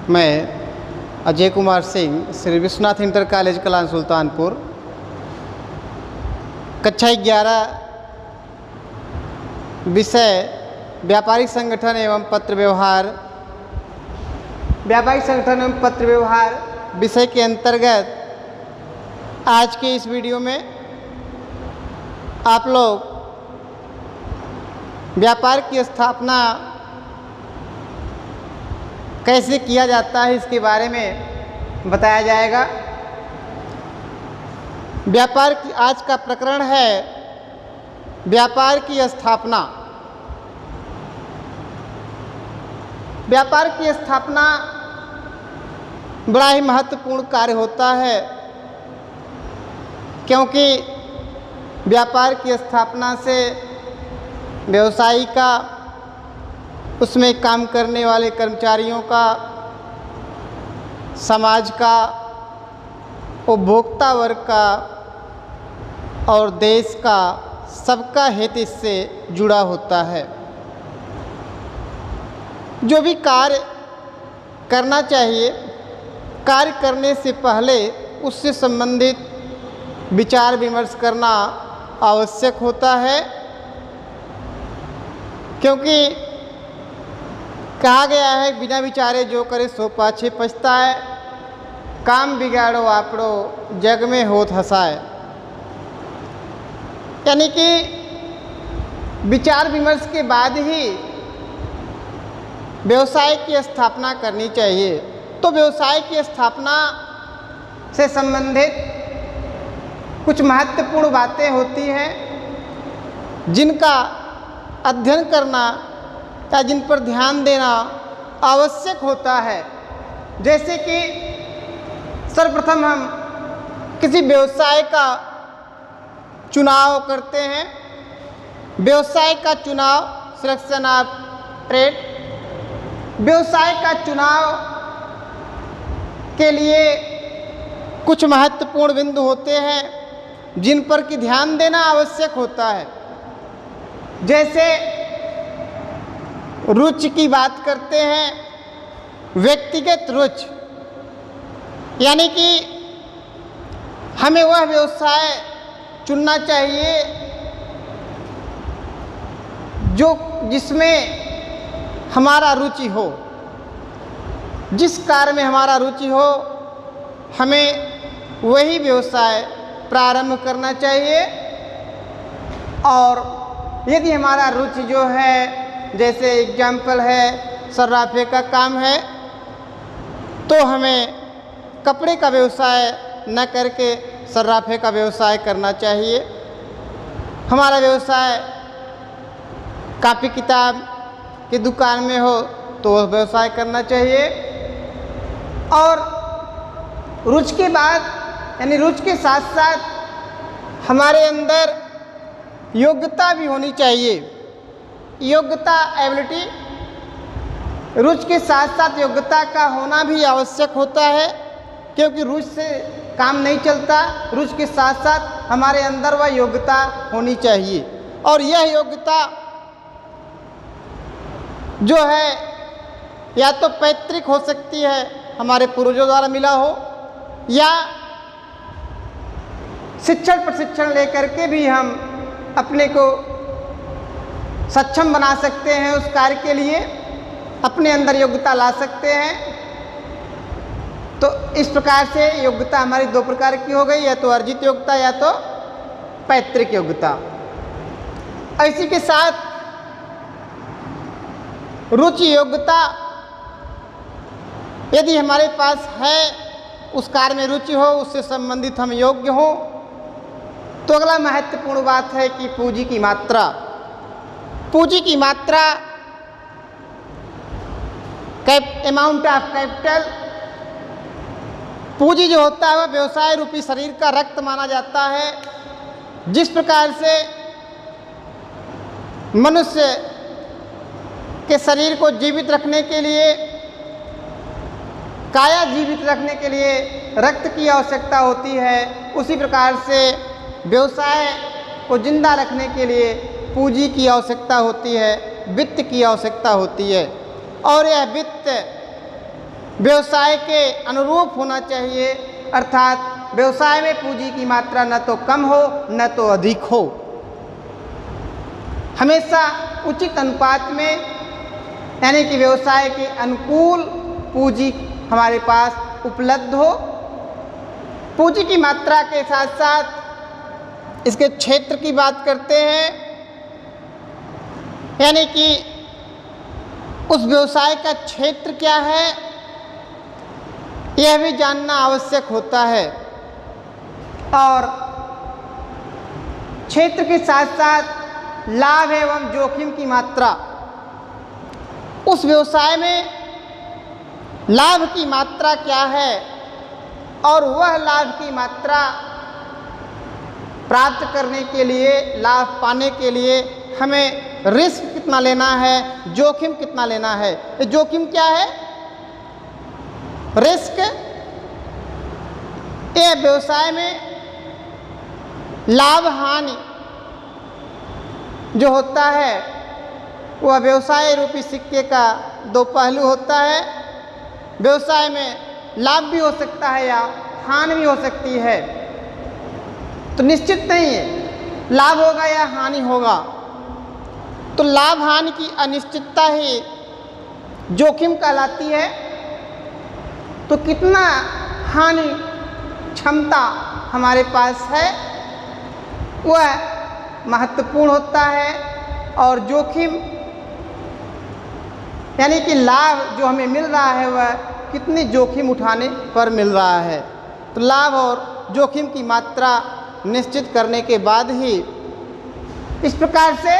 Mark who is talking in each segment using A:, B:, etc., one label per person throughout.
A: मैं Ajay Kumar Singh Shri Vishwanath inter college Kalan Sultanpur कक्षा 11 विषय व्यापारिक संगठन एवं पत्र व्यवहार विषय के अंतर्गत आज के इस वीडियो में आप लोग व्यापार की स्थापना कैसे किया जाता है इसके बारे में बताया जाएगा। व्यापार की आज का प्रकरण है व्यापार की स्थापना। व्यापार की स्थापना बड़ा ही महत्वपूर्ण कार्य होता है, क्योंकि व्यापार की स्थापना से व्यवसायी का, उसमें काम करने वाले कर्मचारियों का, समाज का, उपभोक्ता वर्ग का और देश का सबका हित इससे जुड़ा होता है। जो भी कार्य करना चाहिए, कार्य करने से पहले उससे संबंधित विचार विमर्श करना आवश्यक होता है, क्योंकि कहा गया है बिना विचारे जो करे सो पाछे पछताए, काम बिगाड़ो आपड़ो जग में होत हंसाए। यानी कि विचार विमर्श के बाद ही व्यवसाय की स्थापना करनी चाहिए। तो व्यवसाय की स्थापना से संबंधित कुछ महत्वपूर्ण बातें होती हैं, जिनका अध्ययन करना या जिन पर ध्यान देना आवश्यक होता है। जैसे कि सर्वप्रथम हम किसी व्यवसाय का चुनाव करते हैं। व्यवसाय का चुनाव, सिलेक्शन ऑफ ट्रेड, व्यवसाय का चुनाव के लिए कुछ महत्वपूर्ण बिंदु होते हैं जिन पर कि ध्यान देना आवश्यक होता है। जैसे रुचि की बात करते हैं, व्यक्तिगत रुचि, यानी कि हमें वह व्यवसाय चुनना चाहिए जिसमें हमारा रुचि हो, जिस कार्य में हमारा रुचि हो, हमें वही व्यवसाय प्रारंभ करना चाहिए। और यदि हमारा रुचि जो है, जैसे एग्जाम्पल है सर्राफे का काम है, तो हमें कपड़े का व्यवसाय न करके सर्राफे का व्यवसाय करना चाहिए। हमारा व्यवसाय कॉपी किताब की दुकान में हो तो वह व्यवसाय करना चाहिए। और रुचि के बाद, यानी रुचि के साथ साथ हमारे अंदर योग्यता भी होनी चाहिए। योग्यता, एबिलिटी, रुचि के साथ साथ योग्यता का होना भी आवश्यक होता है, क्योंकि रुचि से काम नहीं चलता। रुचि के साथ साथ हमारे अंदर वह योग्यता होनी चाहिए। और यह योग्यता जो है या तो पैतृक हो सकती है, हमारे पूर्वजों द्वारा मिला हो, या शिक्षण प्रशिक्षण लेकर के भी हम अपने को सक्षम बना सकते हैं, उस कार्य के लिए अपने अंदर योग्यता ला सकते हैं। तो इस प्रकार से योग्यता हमारी दो प्रकार की हो गई, या तो अर्जित योग्यता या तो पैतृक योग्यता। इसी के साथ रुचि योग्यता यदि हमारे पास है, उस कार्य में रुचि हो, उससे संबंधित हम योग्य हो, तो अगला महत्वपूर्ण बात है कि पूंजी की मात्रा। पूंजी की मात्रा, अमाउंट ऑफ कैपिटल। पूंजी जो होता है वह व्यवसाय रूपी शरीर का रक्त माना जाता है। जिस प्रकार से मनुष्य के शरीर को जीवित रखने के लिए, काया जीवित रखने के लिए रक्त की आवश्यकता होती है, उसी प्रकार से व्यवसाय को जिंदा रखने के लिए पूंजी की आवश्यकता होती है, वित्त की आवश्यकता होती है। और यह वित्त व्यवसाय के अनुरूप होना चाहिए, अर्थात व्यवसाय में पूंजी की मात्रा न तो कम हो न तो अधिक हो। हमेशा उचित अनुपात में, यानी कि व्यवसाय के अनुकूल पूंजी हमारे पास उपलब्ध हो। पूंजी की मात्रा के साथ साथ इसके क्षेत्र की बात करते हैं, यानी कि उस व्यवसाय का क्षेत्र क्या है यह भी जानना आवश्यक होता है। और क्षेत्र के साथ साथ लाभ एवं जोखिम की मात्रा, उस व्यवसाय में लाभ की मात्रा क्या है और वह लाभ की मात्रा प्राप्त करने के लिए, लाभ पाने के लिए हमें रिस्क कितना लेना है, जोखिम कितना लेना है। ये जोखिम क्या है? रिस्क, यह व्यवसाय में लाभ हानि जो होता है वह व्यवसाय रूपी सिक्के का दो पहलू होता है। व्यवसाय में लाभ भी हो सकता है या हानि भी हो सकती है, तो निश्चित नहीं है लाभ होगा या हानि होगा। तो लाभ हानि की अनिश्चितता ही जोखिम कहलाती है। तो कितना हानि क्षमता हमारे पास है वह महत्वपूर्ण होता है, और जोखिम यानी कि लाभ जो हमें मिल रहा है वह कितनी जोखिम उठाने पर मिल रहा है। तो लाभ और जोखिम की मात्रा निश्चित करने के बाद ही इस प्रकार से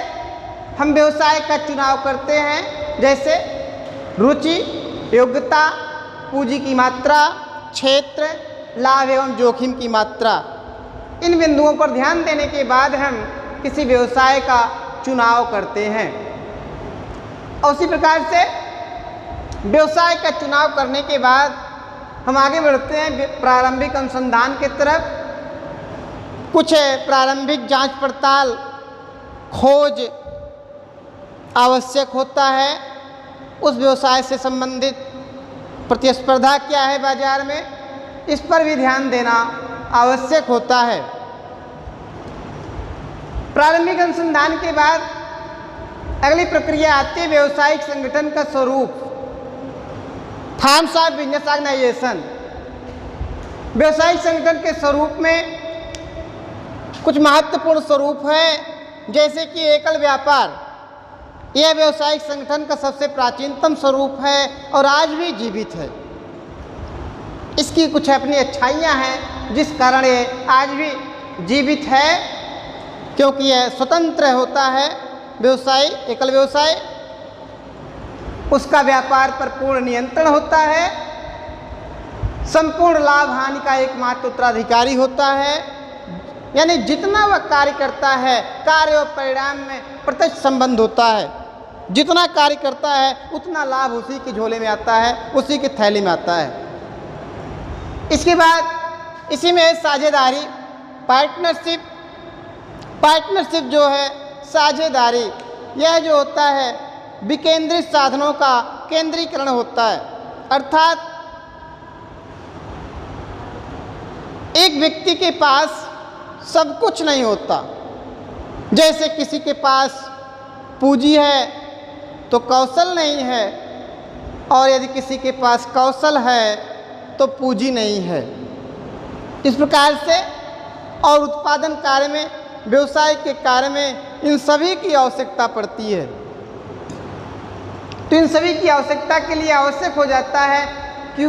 A: हम व्यवसाय का चुनाव करते हैं, जैसे रुचि, योग्यता, पूंजी की मात्रा, क्षेत्र, लाभ एवं जोखिम की मात्रा। इन बिंदुओं पर ध्यान देने के बाद हम किसी व्यवसाय का चुनाव करते हैं। और उसी प्रकार से व्यवसाय का चुनाव करने के बाद हम आगे बढ़ते हैं प्रारंभिक अनुसंधान की तरफ। कुछ प्रारंभिक जांच पड़ताल, खोज आवश्यक होता है। उस व्यवसाय से संबंधित प्रतिस्पर्धा क्या है बाजार में, इस पर भी ध्यान देना आवश्यक होता है। प्रारंभिक अनुसंधान के बाद अगली प्रक्रिया आती है व्यावसायिक संगठन का स्वरूप, फॉर्म्स ऑफ बिजनेस ऑर्गेनाइजेशन। व्यावसायिक संगठन के स्वरूप में कुछ महत्वपूर्ण स्वरूप है, जैसे कि एकल व्यापार। यह व्यावसायिक संगठन का सबसे प्राचीनतम स्वरूप है और आज भी जीवित है। इसकी कुछ अपनी अच्छाइयाँ हैं जिस कारण ये आज भी जीवित है, क्योंकि यह स्वतंत्र होता है व्यवसाय, एकल व्यवसाय। उसका व्यापार पर पूर्ण नियंत्रण होता है, संपूर्ण लाभ हानि का एकमात्र उत्तराधिकारी होता है। यानी जितना वह कार्य करता है, कार्य और परिणाम में प्रत्यक्ष संबंध होता है। जितना कार्य करता है उतना लाभ उसी के झोले में आता है, उसी की थैली में आता है। इसके बाद इसी में है साझेदारी, पार्टनरशिप। पार्टनरशिप जो है साझेदारी, यह जो होता है विकेंद्रित साधनों का केंद्रीकरण होता है। अर्थात एक व्यक्ति के पास सब कुछ नहीं होता। जैसे किसी के पास पूंजी है तो कौशल नहीं है, और यदि किसी के पास कौशल है तो पूंजी नहीं है। इस प्रकार से और उत्पादन कार्य में, व्यवसाय के कार्य में इन सभी की आवश्यकता पड़ती है। तो इन सभी की आवश्यकता के लिए आवश्यक हो जाता है कि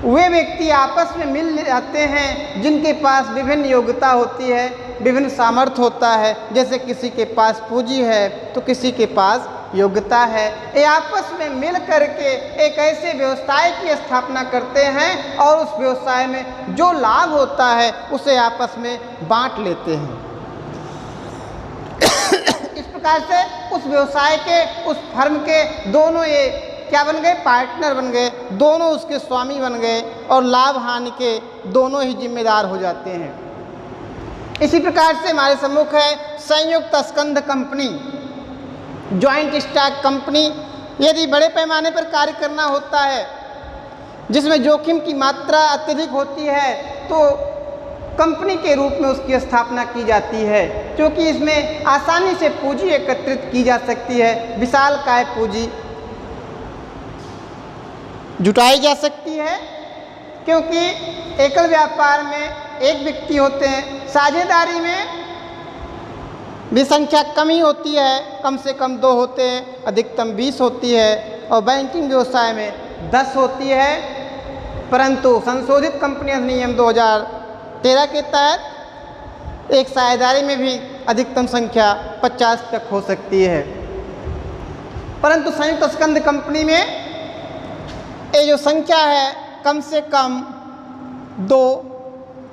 A: वे व्यक्ति आपस में मिल जाते हैं जिनके पास विभिन्न योग्यता होती है, विभिन्न सामर्थ्य होता है। जैसे किसी के पास पूंजी है तो किसी के पास योग्यता है। ये आपस में मिल करके एक ऐसे व्यवसाय की स्थापना करते हैं और उस व्यवसाय में जो लाभ होता है उसे आपस में बांट लेते हैं। इस प्रकार से उस व्यवसाय के, उस फर्म के दोनों ये क्या बन गए? पार्टनर बन गए, दोनों उसके स्वामी बन गए और लाभ हानि के दोनों ही जिम्मेदार हो जाते हैं। इसी प्रकार से हमारे सम्मुख है संयुक्त स्कंध कंपनी, ज्वाइंट स्टॉक कंपनी। यदि बड़े पैमाने पर कार्य करना होता है जिसमें जोखिम की मात्रा अत्यधिक होती है तो कंपनी के रूप में उसकी स्थापना की जाती है, क्योंकि इसमें आसानी से पूंजी एकत्रित की जा सकती है, विशालकाय पूंजी जुटाई जा सकती है। क्योंकि एकल व्यापार में एक व्यक्ति होते हैं, साझेदारी में भी संख्या कम ही होती है, कम से कम 2 होते हैं, अधिकतम 20 होती है, और बैंकिंग व्यवसाय में 10 होती है। परंतु संशोधित कंपनी अधिनियम 2013 के तहत एक साझेदारी में भी अधिकतम संख्या 50 तक हो सकती है। परंतु संयुक्त स्कंध कंपनी में ये जो संख्या है कम से कम 2,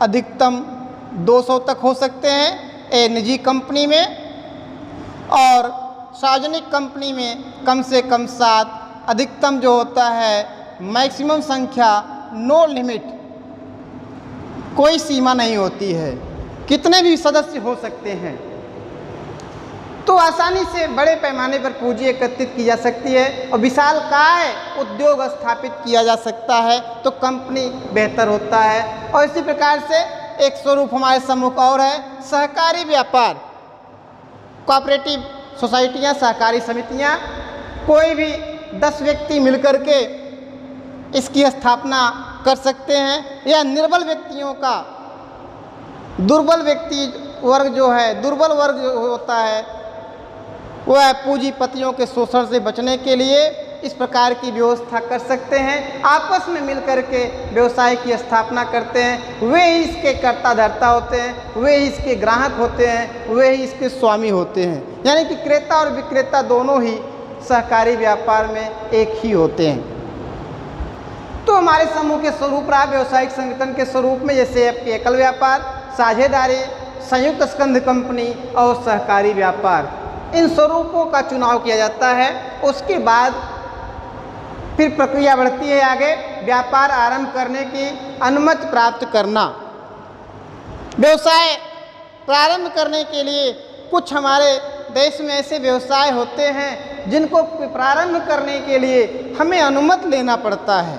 A: अधिकतम 200 तक हो सकते हैं ये निजी कंपनी में, और सार्वजनिक कंपनी में कम से कम 7, अधिकतम जो होता है मैक्सिमम संख्या, नो लिमिट, कोई सीमा नहीं होती है, कितने भी सदस्य हो सकते हैं। तो आसानी से बड़े पैमाने पर पूंजी एकत्रित की जा सकती है और विशालकाय उद्योग स्थापित किया जा सकता है, तो कंपनी बेहतर होता है। और इसी प्रकार से एक स्वरूप हमारे सम्मुख और है, सहकारी व्यापार। कोऑपरेटिव सोसाइटियाँ, सहकारी समितियाँ, कोई भी 10 व्यक्ति मिलकर के इसकी स्थापना कर सकते हैं, या निर्बल व्यक्तियों का, दुर्बल व्यक्ति वर्ग जो है, दुर्बल वर्ग जो होता है वह पूंजीपतियों के शोषण से बचने के लिए इस प्रकार की व्यवस्था कर सकते हैं। आपस में मिलकर के व्यवसाय की स्थापना करते हैं, वे ही इसके कर्ता धर्ता होते हैं, वे ही इसके ग्राहक होते हैं, वे ही इसके स्वामी होते हैं। यानी कि क्रेता और विक्रेता दोनों ही सहकारी व्यापार में एक ही होते हैं। तो हमारे समूह के स्वरूप रहा व्यावसायिक संगठन के स्वरूप में, जैसे एकल व्यापार, साझेदारी, संयुक्त स्कंध कंपनी और सहकारी व्यापार, इन स्वरूपों का चुनाव किया जाता है। उसके बाद फिर प्रक्रिया बढ़ती है आगे, व्यापार आरंभ करने की अनुमति प्राप्त करना। व्यवसाय प्रारंभ करने के लिए कुछ हमारे देश में ऐसे व्यवसाय होते हैं जिनको प्रारंभ करने के लिए हमें अनुमति लेना पड़ता है।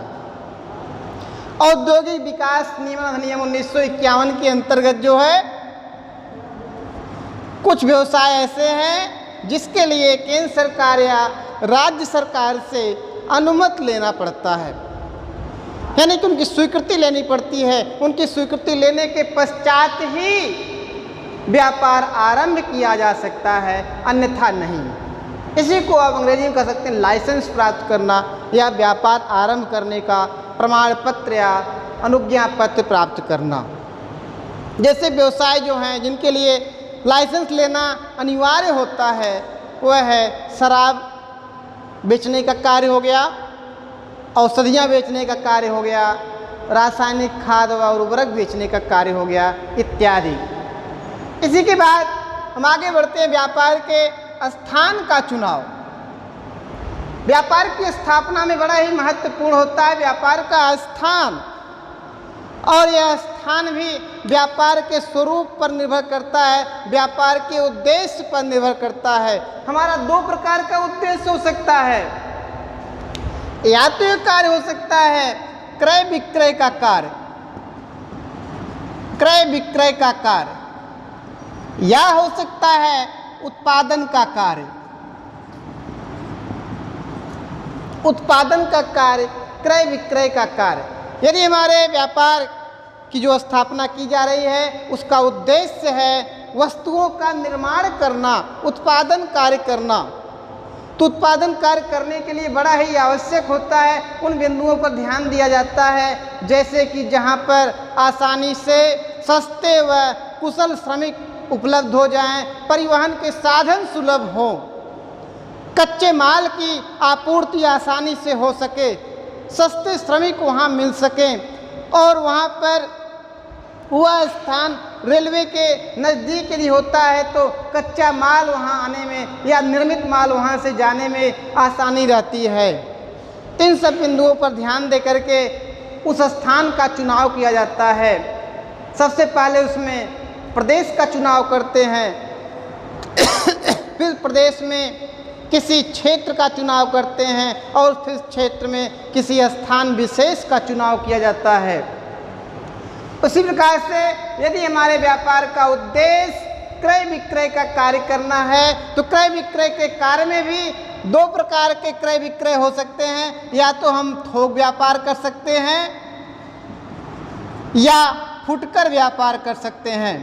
A: औद्योगिक विकास नियमन अधिनियम 1951 के अंतर्गत जो है, कुछ व्यवसाय ऐसे हैं जिसके लिए केंद्र सरकार या राज्य सरकार से अनुमति लेना पड़ता है, यानी कि उनकी स्वीकृति लेनी पड़ती है। उनकी स्वीकृति लेने के पश्चात ही व्यापार आरंभ किया जा सकता है, अन्यथा नहीं। इसी को आप अंग्रेजी में कह सकते हैं लाइसेंस प्राप्त करना, या व्यापार आरंभ करने का प्रमाण पत्र या अनुज्ञा पत्र प्राप्त करना। जैसे व्यवसाय जो हैं जिनके लिए लाइसेंस लेना अनिवार्य होता है, वह है शराब बेचने का कार्य हो गया, औषधियाँ बेचने का कार्य हो गया, रासायनिक खाद व उर्वरक बेचने का कार्य हो गया, इत्यादि। इसी के बाद हम आगे बढ़ते हैं, व्यापार के स्थान का चुनाव। व्यापार की स्थापना में बड़ा ही महत्वपूर्ण होता है व्यापार का स्थान, और यह स्थान भी व्यापार के स्वरूप पर निर्भर करता है, व्यापार के उद्देश्य पर निर्भर करता है। हमारा 2 प्रकार का उद्देश्य हो सकता है, या तो यह कार्य हो सकता है क्रय विक्रय का कार्य, क्रय विक्रय का कार्य, या हो सकता है उत्पादन का कार्य। उत्पादन का कार्य, क्रय विक्रय का कार्य। यदि हमारे व्यापार की जो स्थापना की जा रही है उसका उद्देश्य है वस्तुओं का निर्माण करना, उत्पादन कार्य करना, तो उत्पादन कार्य करने के लिए बड़ा ही आवश्यक होता है उन बिंदुओं पर ध्यान दिया जाता है, जैसे कि जहाँ पर आसानी से सस्ते व कुशल श्रमिक उपलब्ध हो जाएं, परिवहन के साधन सुलभ हों, कच्चे माल की आपूर्ति आसानी से हो सके, सस्ते श्रमिक वहाँ मिल सकें, और वहाँ पर वह स्थान रेलवे के नज़दीक यदि होता है तो कच्चा माल वहाँ आने में या निर्मित माल वहाँ से जाने में आसानी रहती है। इन सब बिंदुओं पर ध्यान दे करके उस स्थान का चुनाव किया जाता है। सबसे पहले उसमें प्रदेश का चुनाव करते हैं, फिर प्रदेश में किसी क्षेत्र का चुनाव करते हैं और फिर क्षेत्र में किसी स्थान विशेष का चुनाव किया जाता है। उसी प्रकार से यदि हमारे व्यापार का उद्देश्य क्रय विक्रय का कार्य करना है तो क्रय विक्रय के कार्य में भी दो प्रकार के क्रय विक्रय हो सकते हैं। या तो हम थोक व्यापार कर सकते हैं या फुटकर व्यापार कर सकते हैं।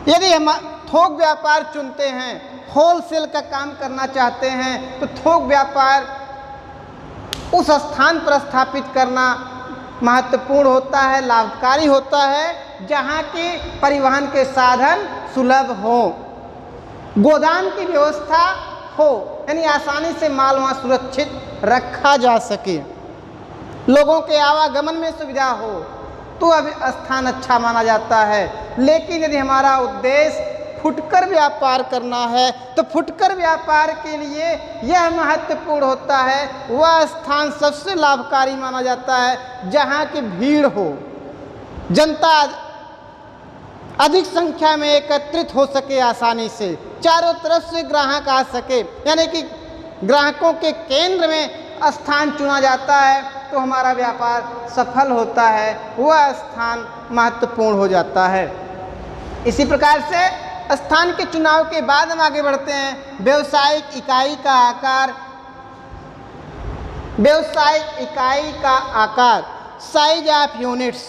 A: यदि हम थोक व्यापार चुनते हैं, होलसेल का काम करना चाहते हैं, तो थोक व्यापार उस स्थान पर स्थापित करना महत्वपूर्ण होता है, लाभकारी होता है जहाँ की परिवहन के साधन सुलभ हो, गोदाम की व्यवस्था हो, यानी आसानी से माल वहाँ सुरक्षित रखा जा सके, लोगों के आवागमन में सुविधा हो, तो अब स्थान अच्छा माना जाता है। लेकिन यदि हमारा उद्देश्य फुटकर व्यापार करना है तो फुटकर व्यापार के लिए यह महत्वपूर्ण होता है, वह स्थान सबसे लाभकारी माना जाता है जहाँ की भीड़ हो, जनता अधिक संख्या में एकत्रित हो सके, आसानी से चारों तरफ से ग्राहक आ सके, यानी कि ग्राहकों के केंद्र में स्थान चुना जाता है तो हमारा व्यापार सफल होता है, वह स्थान महत्वपूर्ण हो जाता है। इसी प्रकार से स्थान के चुनाव के बाद हम आगे बढ़ते हैं। व्यवसायिक इकाई का आकार, व्यवसायिक इकाई का आकार, साइज ऑफ यूनिट्स,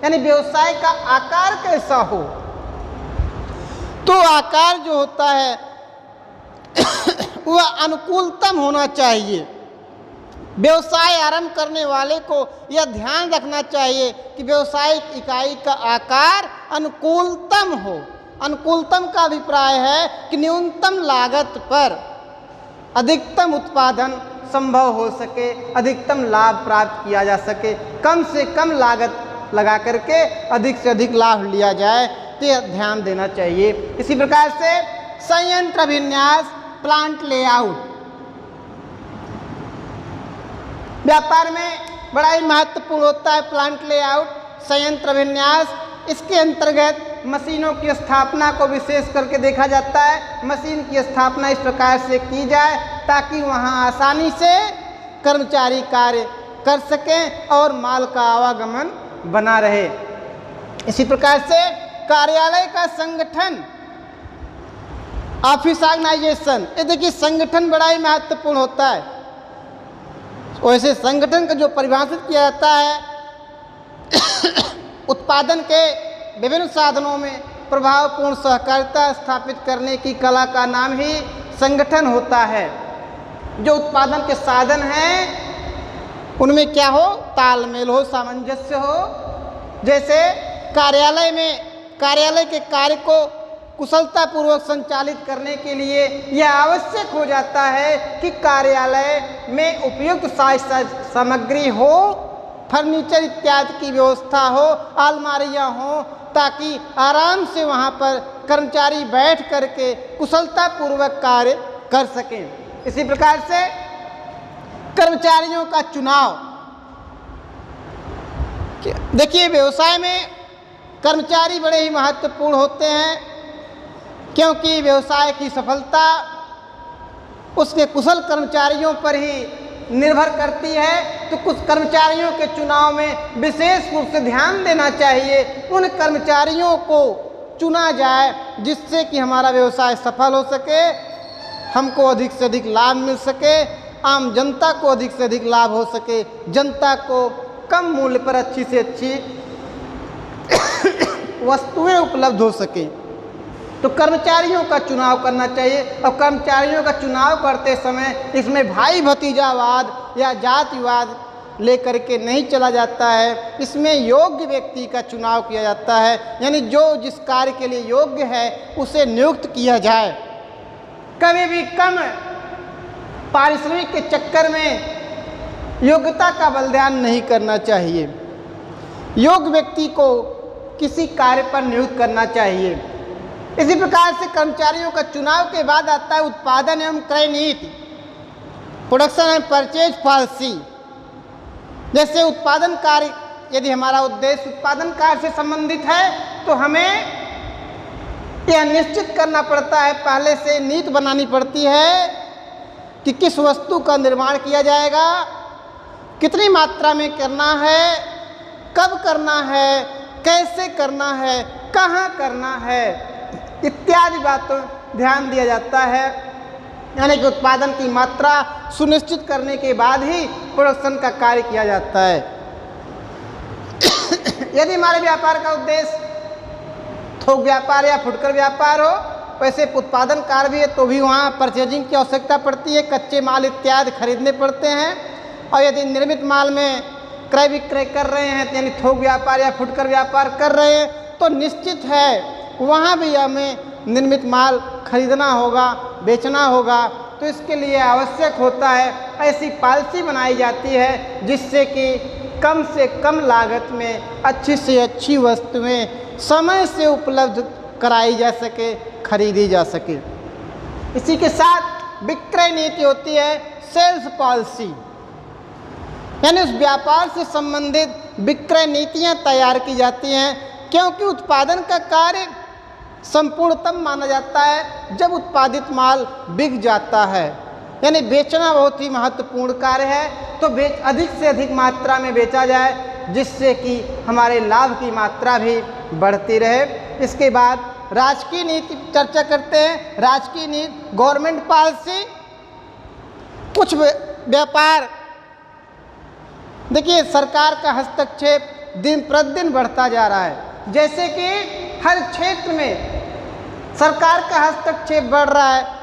A: यानी व्यवसाय का आकार कैसा हो। तो आकार जो होता है वह अनुकूलतम होना चाहिए। व्यवसाय आरंभ करने वाले को यह ध्यान रखना चाहिए कि व्यवसायिक इकाई का आकार अनुकूलतम हो। अनुकूलतम का अभिप्राय है कि न्यूनतम लागत पर अधिकतम उत्पादन संभव हो सके, अधिकतम लाभ प्राप्त किया जा सके, कम से कम लागत लगा करके अधिक से अधिक लाभ लिया जाए, तो यह ध्यान देना चाहिए। इसी प्रकार से संयंत्र विन्यास, प्लांट लेआउट, व्यापार में बड़ा ही महत्वपूर्ण होता है प्लांट लेआउट, संयंत्र विन्यास। इसके अंतर्गत मशीनों की स्थापना को विशेष करके देखा जाता है। मशीन की स्थापना इस प्रकार से की जाए ताकि वहाँ आसानी से कर्मचारी कार्य कर सकें और माल का आवागमन बना रहे। इसी प्रकार से कार्यालय का संगठन, ऑफिस ऑर्गेनाइजेशन, ये देखिए संगठन बड़ा ही महत्वपूर्ण होता है। वैसे संगठन का जो परिभाषित किया जाता है उत्पादन के विभिन्न साधनों में प्रभावपूर्ण सहकारिता स्थापित करने की कला का नाम ही संगठन होता है। जो उत्पादन के साधन हैं उनमें क्या हो, तालमेल हो, सामंजस्य हो। जैसे कार्यालय में कार्यालय के कार्य को कुशलतापूर्वक संचालित करने के लिए यह आवश्यक हो जाता है कि कार्यालय में उपयुक्त सामग्री हो, फर्नीचर इत्यादि की व्यवस्था हो, अलमारियां हो, ताकि आराम से वहां पर कर्मचारी बैठ करके कुशलतापूर्वक कार्य कर सकें। इसी प्रकार से कर्मचारियों का चुनाव, देखिए व्यवसाय में कर्मचारी बड़े ही महत्वपूर्ण होते हैं, क्योंकि व्यवसाय की सफलता उसके कुशल कर्मचारियों पर ही निर्भर करती है। तो कुछ कर्मचारियों के चुनाव में विशेष रूप से ध्यान देना चाहिए। उन कर्मचारियों को चुना जाए जिससे कि हमारा व्यवसाय सफल हो सके, हमको अधिक से अधिक लाभ मिल सके, आम जनता को अधिक से अधिक लाभ हो सके, जनता को कम मूल्य पर अच्छी से अच्छी वस्तुएं उपलब्ध हो सके। तो कर्मचारियों का चुनाव करना चाहिए। और कर्मचारियों का चुनाव करते समय इसमें भाई भतीजावाद या जातिवाद लेकर के नहीं चला जाता है। इसमें योग्य व्यक्ति का चुनाव किया जाता है, यानी जो जिस कार्य के लिए योग्य है उसे नियुक्त किया जाए। कभी भी कम पारिश्रमिक के चक्कर में योग्यता का बलिदान नहीं करना चाहिए। योग्य व्यक्ति को किसी कार्य पर नियुक्त करना चाहिए। इसी प्रकार से कर्मचारियों का चुनाव के बाद आता है उत्पादन एवं क्रय नीति, प्रोडक्शन एंड परचेज पॉलिसी। जैसे उत्पादन कार्य, यदि हमारा उद्देश्य उत्पादन कार्य से संबंधित है तो हमें यह निश्चित करना पड़ता है, पहले से नीति बनानी पड़ती है कि किस वस्तु का निर्माण किया जाएगा, कितनी मात्रा में करना है, कब करना है, कैसे करना है, कहाँ करना है, इत्यादि बातों ध्यान दिया जाता है। यानी कि उत्पादन की मात्रा सुनिश्चित करने के बाद ही प्रोडक्शन का कार्य किया जाता है। यदि हमारे व्यापार का उद्देश्य थोक व्यापार या फुटकर व्यापार हो, वैसे उत्पादन कार्य भी है तो भी वहाँ परचेजिंग की आवश्यकता पड़ती है, कच्चे माल इत्यादि खरीदने पड़ते हैं। और यदि निर्मित माल में क्रय विक्रय कर रहे हैं, यानी थोक व्यापार या फुटकर व्यापार कर रहे हैं, तो निश्चित है वहाँ भी हमें निर्मित माल खरीदना होगा, बेचना होगा। तो इसके लिए आवश्यक होता है ऐसी पॉलिसी बनाई जाती है जिससे कि कम से कम लागत में अच्छी से अच्छी वस्तुएं समय से उपलब्ध कराई जा सके, खरीदी जा सके। इसी के साथ विक्रय नीति होती है, सेल्स पॉलिसी, यानी उस व्यापार से संबंधित विक्रय नीतियां तैयार की जाती हैं, क्योंकि उत्पादन का कार्य संपूर्णतम माना जाता है जब उत्पादित माल बिक जाता है। यानी बेचना बहुत ही महत्वपूर्ण कार्य है, तो अधिक से अधिक मात्रा में बेचा जाए जिससे कि हमारे लाभ की मात्रा भी बढ़ती रहे। इसके बाद राजकीय नीति चर्चा करते हैं। राजकीय नीति, गवर्नमेंट पॉलिसी। कुछ व्यापार, देखिए सरकार का हस्तक्षेप दिन प्रतिदिन बढ़ता जा रहा है, जैसे कि हर क्षेत्र में सरकार का हस्तक्षेप बढ़ रहा है।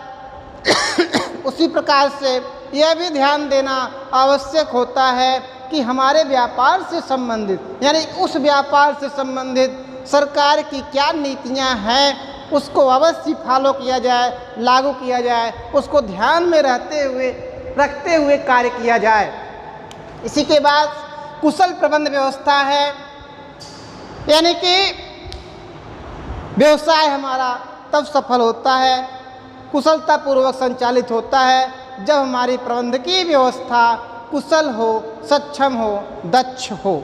A: उसी प्रकार से यह भी ध्यान देना आवश्यक होता है कि हमारे व्यापार से संबंधित, यानी उस व्यापार से संबंधित सरकार की क्या नीतियां हैं उसको अवश्य फॉलो किया जाए, लागू किया जाए, उसको ध्यान में रखते हुए कार्य किया जाए। इसी के बाद कुशल प्रबंध व्यवस्था है, यानी कि व्यवसाय हमारा तब सफल होता है, कुशलतापूर्वक संचालित होता है जब हमारी प्रबंधकीय व्यवस्था कुशल हो, सक्षम हो, दक्ष हो।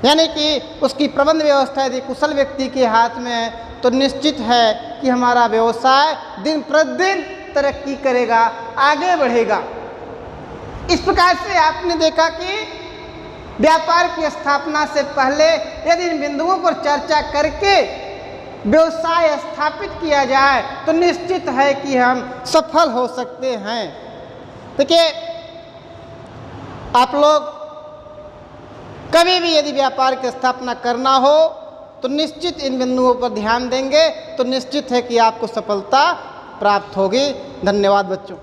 A: यानी कि उसकी प्रबंध व्यवस्था यदि कुशल व्यक्ति के हाथ में है तो निश्चित है कि हमारा व्यवसाय दिन प्रतिदिन तरक्की करेगा, आगे बढ़ेगा। इस प्रकार से आपने देखा कि व्यापार की स्थापना से पहले यदि इन बिंदुओं पर चर्चा करके व्यवसाय स्थापित किया जाए तो निश्चित है कि हम सफल हो सकते हैं। देखिए, आप लोग कभी भी यदि व्यापार की स्थापना करना हो तो निश्चित इन बिंदुओं पर ध्यान देंगे तो निश्चित है कि आपको सफलता प्राप्त होगी। धन्यवाद बच्चों।